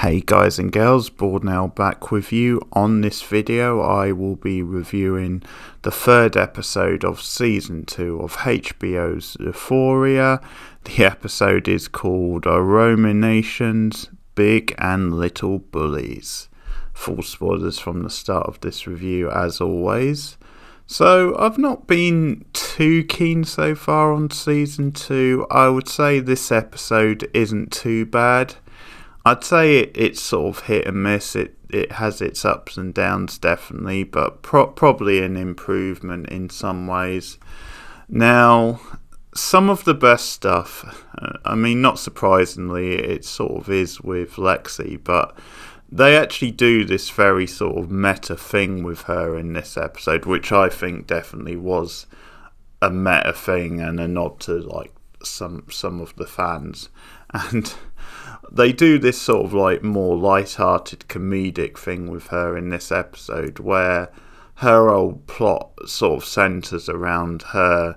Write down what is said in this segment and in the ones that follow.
Hey guys and girls, Board now back with you. On this video I will be reviewing the third episode of season 2 of HBO's Euphoria. The episode is called Ruminations, Big and Little Bullies. Full spoilers from the start of this review as always. So I've not been too keen so far on season 2. I would say this episode isn't too bad. I'd say it's sort of hit and miss. It has its ups and downs definitely, but probably an improvement in some ways. Now, some of the best stuff, not surprisingly, it sort of is with Lexi, but they actually do this very sort of meta thing with her in this episode, which I think definitely was a meta thing and a nod to like some of the fans. And they do this sort of like more light-hearted comedic thing with her in this episode where her whole plot sort of centres around her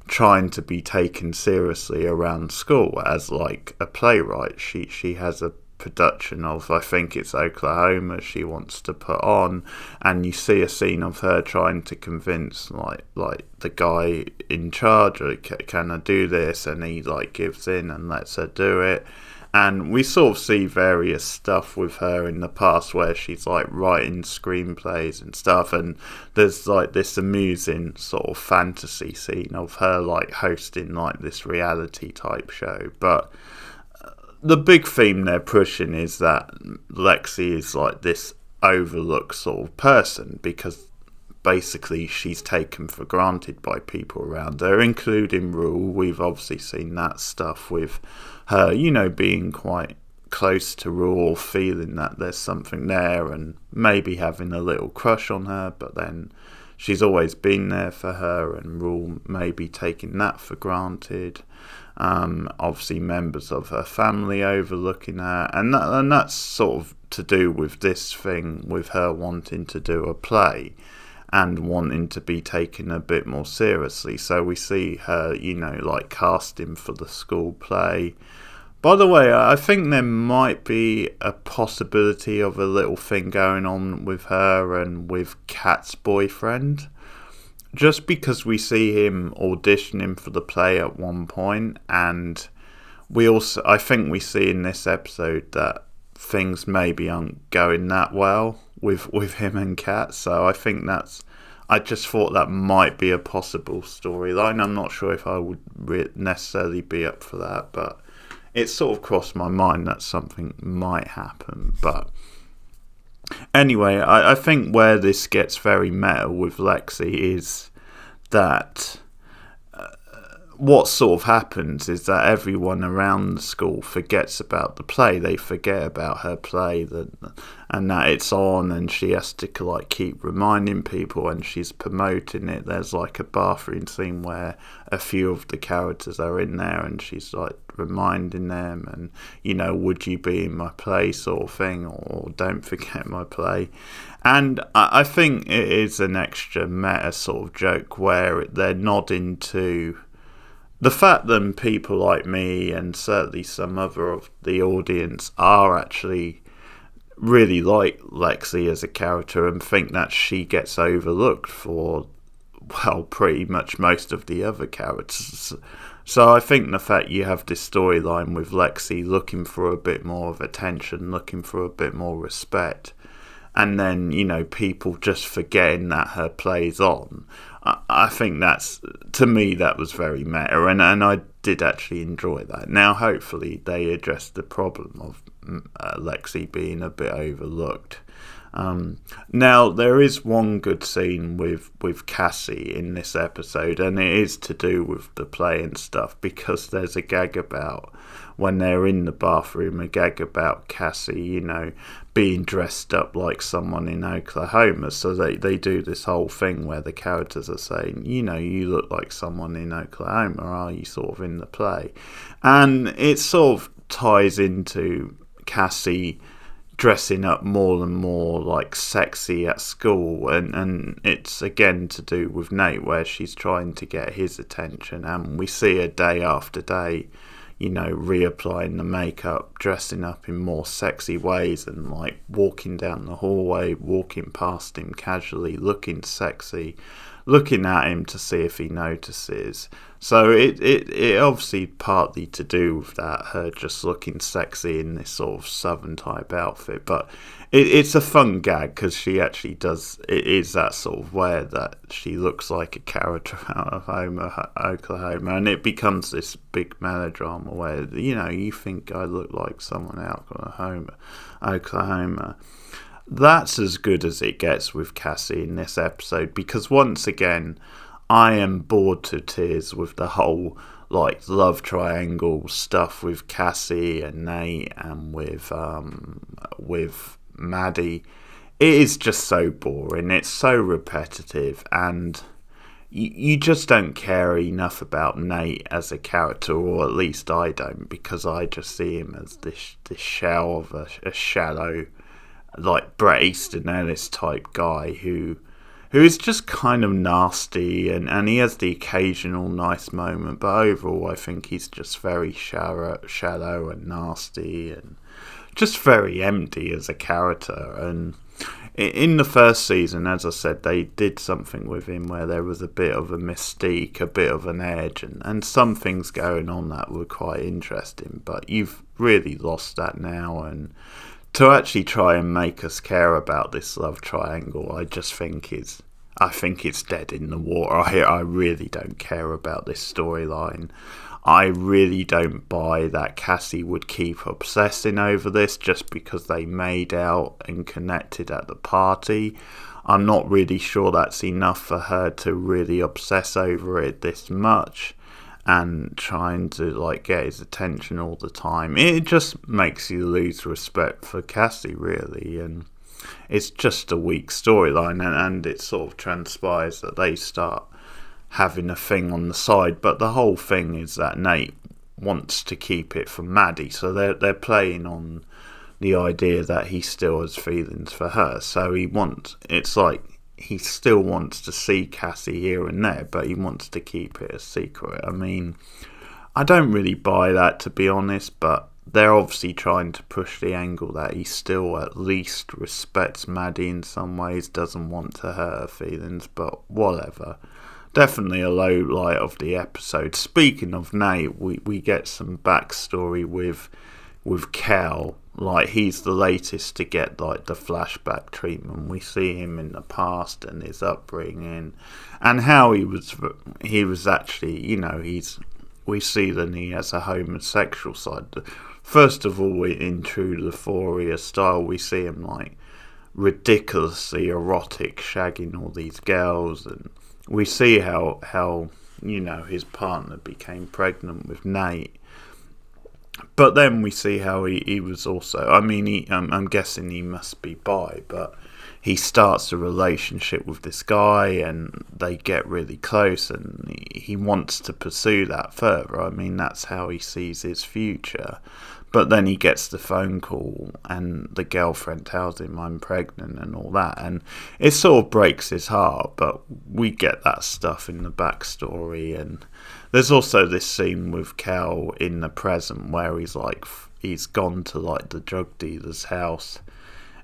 trying to be taken seriously around school as like a playwright. She has a production of, I think it's Oklahoma, she wants to put on, and you see a scene of her trying to convince like the guy in charge, can I do this, and he like gives in and lets her do it. And we sort of see various stuff with her in the past where she's like writing screenplays and stuff, and there's like this amusing sort of fantasy scene of her like hosting like this reality type show. But the big theme they're pushing is that Lexi is like this overlooked sort of person because basically she's taken for granted by people around her, including Rule. We've obviously seen that stuff with her, being quite close to Rule, feeling that there's something there and maybe having a little crush on her, but then she's always been there for her and Rule maybe taking that for granted. Obviously members of her family overlooking her, and that's sort of to do with this thing with her wanting to do a play and wanting to be taken a bit more seriously. So we see her, like casting for the school play. By the way, I think there might be a possibility of a little thing going on with her and with Kat's boyfriend, just because we see him auditioning for the play at one point, and I think we see in this episode that things maybe aren't going that well with him and Kat. So I just thought that might be a possible storyline. I'm not sure if I would necessarily be up for that, but it sort of crossed my mind that something might happen. But anyway, I think where this gets very meta with Lexi is that what sort of happens is that everyone around the school forgets about the play. They forget about her play and that it's on, and she has to like keep reminding people, and she's promoting it. There's like a bathroom scene where a few of the characters are in there and she's like reminding them and would you be in my play sort of thing, or don't forget my play. And I think it is an extra meta sort of joke where they're nodding to the fact that people like me and certainly some other of the audience are actually really like Lexi as a character and think that she gets overlooked for, well, pretty much most of the other characters. So I think the fact you have this storyline with Lexi looking for a bit more of attention, looking for a bit more respect, and then, people just forgetting that her play's on, I think to me, that was very meta, and I did actually enjoy that. Now, hopefully, they address the problem of Lexi being a bit overlooked. Now, there is one good scene with Cassie in this episode, and it is to do with the play and stuff, because there's a gag about, when they're in the bathroom, a gag about Cassie, being dressed up like someone in Oklahoma. So they do this whole thing where the characters are saying, you look like someone in Oklahoma, are you sort of in the play? And it sort of ties into Cassie dressing up more and more like sexy at school, and it's again to do with Nate, where she's trying to get his attention, and we see her day after day reapplying the makeup, dressing up in more sexy ways, and like walking down the hallway, walking past him casually, looking sexy, looking at him to see if he notices. So it obviously partly to do with that, her just looking sexy in this sort of southern type outfit, but it's a fun gag because she actually does. It is that sort of way that she looks like a character out of Oklahoma, and it becomes this big melodrama where you think I look like someone out of Oklahoma. That's as good as it gets with Cassie in this episode, because once again, I am bored to tears with the whole like love triangle stuff with Cassie and Nate and with Maddie. It is just so boring. It's so repetitive, and you just don't care enough about Nate as a character, or at least I don't, because I just see him as this shell of a shallow, like Bret Easton Ellis type guy who is just kind of nasty, and he has the occasional nice moment, but overall I think he's just very shallow and nasty and just very empty as a character. And in the first season, as I said, they did something with him where there was a bit of a mystique, a bit of an edge, and some things going on that were quite interesting, but you've really lost that now. And to actually try and make us care about this love triangle, I think it's dead in the water. I really don't care about this storyline. I really don't buy that Cassie would keep obsessing over this just because they made out and connected at the party. I'm not really sure that's enough for her to really obsess over it this much and trying to like get his attention all the time. It just makes you lose respect for Cassie, really, and it's just a weak storyline, and it sort of transpires that they start having a thing on the side, but the whole thing is that Nate wants to keep it from Maddie, so they're playing on the idea that he still has feelings for her. So it's like he still wants to see Cassie here and there, but he wants to keep it a secret. I mean, I don't really buy that, to be honest, but they're obviously trying to push the angle that he still at least respects Maddie in some ways, doesn't want to hurt her feelings, but whatever. Definitely a low light of the episode. Speaking of Nate, we get some backstory with Kel. Like, he's the latest to get like the flashback treatment. We see him in the past and his upbringing, and how he was actually, we see that he has a homosexual side. First of all, in true Euphoria style, we see him like ridiculously erotic, shagging all these girls, and we see how his partner became pregnant with Nate. But then we see how he was also, I'm guessing he must be bi, but he starts a relationship with this guy and they get really close, and he wants to pursue that further. I mean, that's how he sees his future. But then he gets the phone call and the girlfriend tells him I'm pregnant and all that, and it sort of breaks his heart, but we get that stuff in the backstory. And there's also this scene with Kel in the present where he's gone to like the drug dealer's house,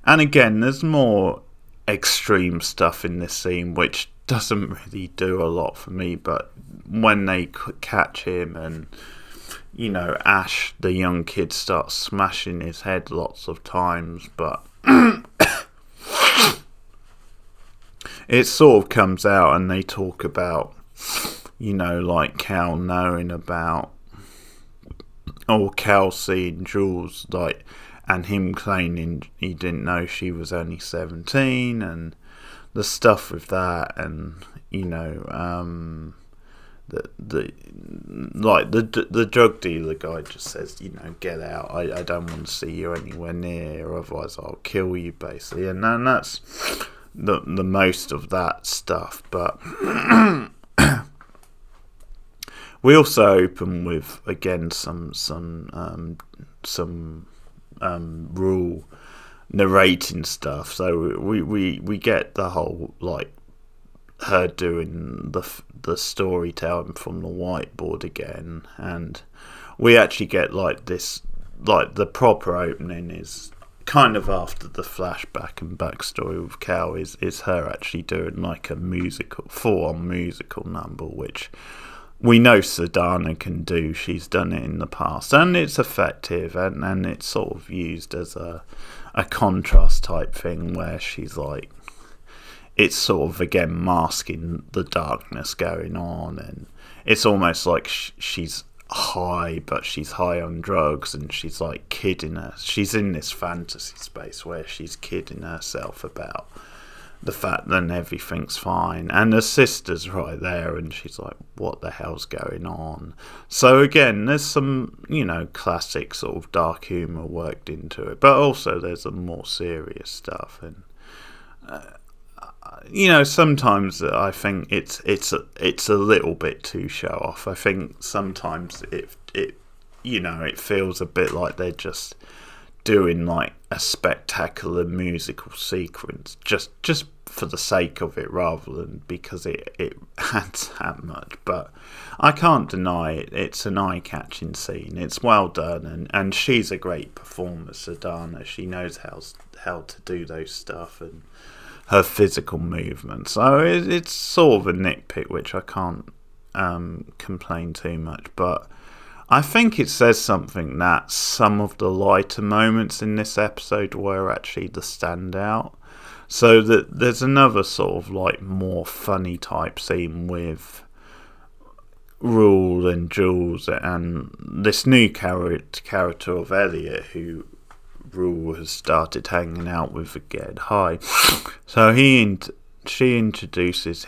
and again there's more extreme stuff in this scene which doesn't really do a lot for me, but when they catch him and Ash, the young kid, starts smashing his head lots of times, but it sort of comes out and they talk about, like Cal knowing about, or Cal seeing Jules, like, and him claiming he didn't know she was only 17, and the stuff with that, and, the drug dealer guy just says, get out. I don't want to see you anywhere near, otherwise I'll kill you, basically. And then that's the most of that stuff. But we also open with again some Rule narrating stuff. So we get the whole like her doing the storytelling from the whiteboard again, and we actually get like this, like the proper opening is kind of after the flashback and backstory with Cal is her actually doing like a full-on musical number, which we know Sedana can do. She's done it in the past, and it's effective, and it's sort of used as a contrast type thing where she's like, it's sort of again masking the darkness going on, and it's almost like she's high, but she's high on drugs, and she's like kidding her. She's in this fantasy space where she's kidding herself about the fact that everything's fine, and her sister's right there, and she's like, what the hell's going on? So again, there's some, classic sort of dark humour worked into it, but also there's some more serious stuff, and sometimes I think it's a little bit too show off. I think sometimes it feels a bit like they're just doing like a spectacular musical sequence just for the sake of it, rather than because it adds that much. But I can't deny it. It's an eye-catching scene. It's well done, and she's a great performer, Sedana. She knows how to do those stuff, and her physical movements. So it's sort of a nitpick, which I can't complain too much, but I think it says something that some of the lighter moments in this episode were actually the standout. So that there's another sort of like more funny type scene with Rule and Jules and this new character of Elliot, who Rule has started hanging out with again. Hi. So she introduces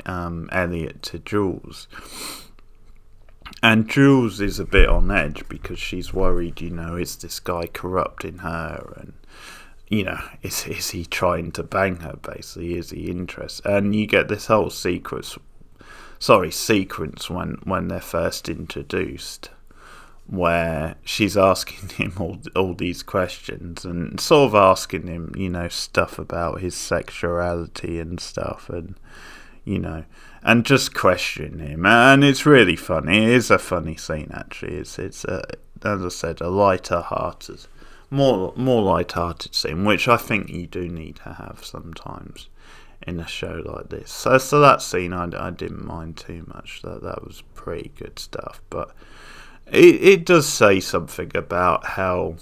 Elliot to Jules. And Jules is a bit on edge because she's worried, is this guy corrupting her, and is he trying to bang her, basically? Is he interested? And you get this whole sequence when they're first introduced, where she's asking him all these questions and sort of asking him, stuff about his sexuality and stuff, and and just questioning him, and it's really funny. It is a funny scene, actually. It's as I said, a lighter-hearted, more light-hearted scene, which I think you do need to have sometimes in a show like this. So that scene I didn't mind too much. That was pretty good stuff, but it does say something about how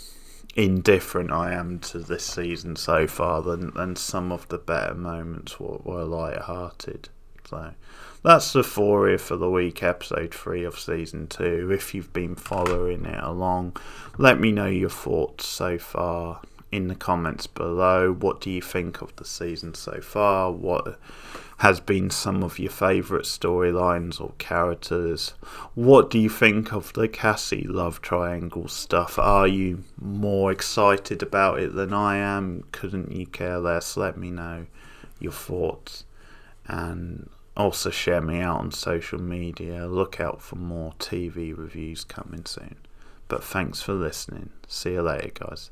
indifferent I am to this season so far, than some of the better moments were light-hearted. So that's Euphoria for the week, episode 3 of season 2. If you've been following it along, let me know your thoughts so far in the comments below. What do you think of the season so far? What has been some of your favourite storylines or characters? What do you think of the Cassie love triangle stuff? Are you more excited about it than I am? Couldn't you care less? Let me know your thoughts, and also share me out on social media. Look out for more TV reviews coming soon. But thanks for listening. See you later, guys.